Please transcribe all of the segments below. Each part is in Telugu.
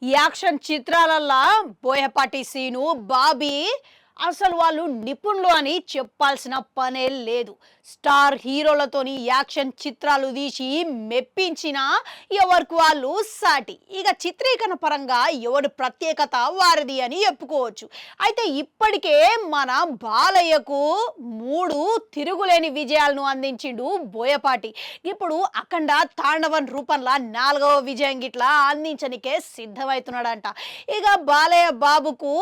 యాక్షన్ చిత్రాలల్లా బోయపాటి సీను, బాబీ అసలు వాళ్ళు నిపుణులు అని చెప్పాల్సిన పనే లేదు. స్టార్ హీరోలతోని యాక్షన్ చిత్రాలు తీసి మెప్పించిన ఎవరికి వాళ్ళు సాటి. ఇక చిత్రీకరణ పరంగా ఎవరి ప్రత్యేకత వారిది అని చెప్పుకోవచ్చు. అయితే ఇప్పటికే మన బాలయ్యకు 3 తిరుగులేని విజయాలను అందించిండు బోయపాటి. ఇప్పుడు అఖండ తాండవం రూపంలో 4వ విజయం గిట్లా అందించనికే సిద్ధమవుతున్నాడంట. ఇక బాలయ్య బాబుకు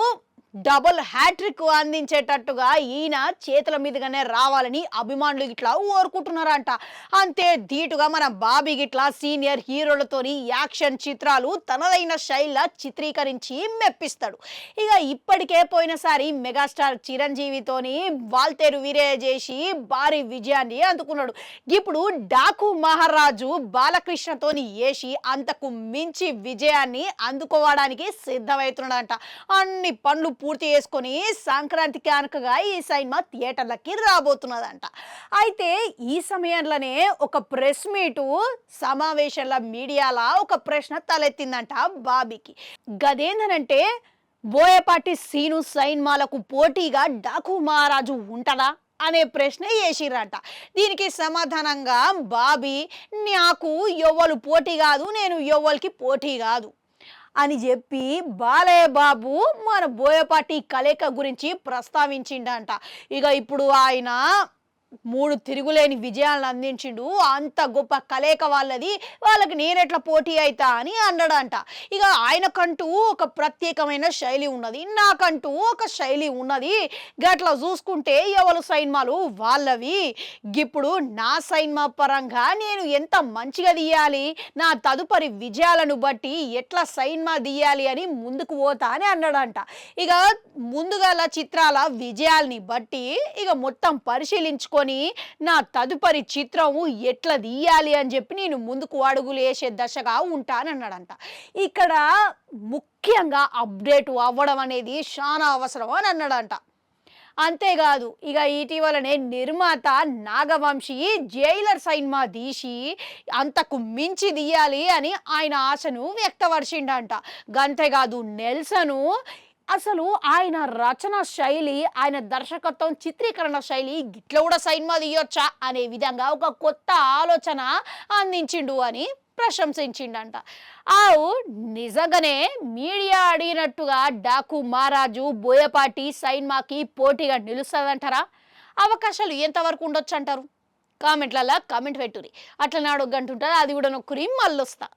డబుల్ హ్యాట్రిక్ అందించేటట్టుగా ఈయన చేతుల మీదుగానే రావాలని అభిమానులు గిట్లా కోరుకుంటున్నారంట. అంతే ధీటుగా మన బాబీ గిట్లా సీనియర్ హీరోలతోని యాక్షన్ చిత్రాలు తనదైన శైలిలో చిత్రీకరించి మెప్పిస్తాడు. ఇక ఇప్పటికే పోయినసారి మెగాస్టార్ చిరంజీవితోని వాల్తేరు వీరయ్య చేసి భారీ విజయాన్ని అందుకున్నాడు. ఇప్పుడు డాకు మహారాజు బాలకృష్ణతోని వేసి అంతకు మించి విజయాన్ని అందుకోవడానికి సిద్ధమవుతున్నాడంట. అన్ని పనులు పూర్తి చేసుకొని సంక్రాంతి కానుకగా ఈ సినిమా థియేటర్లకి రాబోతున్నదంట. అయితే ఈ సమయంలోనే ఒక ప్రెస్ మీటు సమావేశంలో మీడియాలో ఒక ప్రశ్న తలెత్తిందంట బాబీకి. గదేందనంటే బోయపాటి సీను సినిమాలకు పోటీగా డాకు మహారాజు ఉంటదా అనే ప్రశ్న వేసిరంట. దీనికి సమాధానంగా బాబీ నాకు ఎవ్వరు పోటీ కాదు, నేను ఎవ్వరికి పోటీ కాదు అని చెప్పి బాలయ్య బాబు మన బోయపాటి కలయిక గురించి ప్రస్తావించిండంట. ఇక ఇప్పుడు ఆయన 3 తిరుగులేని విజయాలను అందించిండు. అంత గొప్ప కలయిక వాళ్ళది, వాళ్ళకి నేనెట్లా పోటీ అవుతా అని అన్నాడంట. ఇక ఆయనకంటూ ఒక ప్రత్యేకమైన శైలి ఉన్నది, నాకంటూ ఒక శైలి ఉన్నది. గట్లా చూసుకుంటే ఎవరు సినిమాలు వాళ్ళవి. ఇప్పుడు నా సినిమా పరంగా నేను ఎంత మంచిగా తీయాలి, నా తదుపరి విజయాలను బట్టి ఎట్లా సినిమా తీయాలి అని ముందుకు పోతా అని అన్నాడంట. ఇక ముందుగాల చిత్రాల విజయాల్ని బట్టి ఇక మొత్తం పరిశీలించుకో నా తదుపరి చిత్రం ఎట్లా తీయాలి అని చెప్పి నేను ముందుకు అడుగులు వేసే దశగా ఉంటానన్నాడంట. ఇక్కడ ముఖ్యంగా అప్డేట్ అవ్వడం అనేది చాలా అవసరం అని అన్నాడంట. అంతేకాదు ఇక ఇటీవలనే నిర్మాత నాగవంశీ జైలర్ సినిమా తీసి అంతకు మించి తీయాలి అని ఆయన ఆశను వ్యక్తపరిచిండంట. అంతేకాదు నెల్సను అసలు ఆయన రచన శైలి, ఆయన దర్శకత్వం, చిత్రీకరణ శైలి గిట్ల కూడా సినిమా తీయొచ్చా అనే విధంగా ఒక కొత్త ఆలోచన అందించిండు అని ప్రశంసించిండంట. నిజంగానే మీడియా అడిగినట్టుగా డాకు మహారాజు బోయపాటి సినిమాకి పోటీగా నిలుస్తుందంటారా? అవకాశాలు ఎంతవరకు ఉండొచ్చు అంటారు? కామెంట్లలో కామెంట్ పెట్టుర్రి. అట్లా నాడు గంట ఉంటుంది, అది కూడా నొక్కురి మళ్ళొస్తా.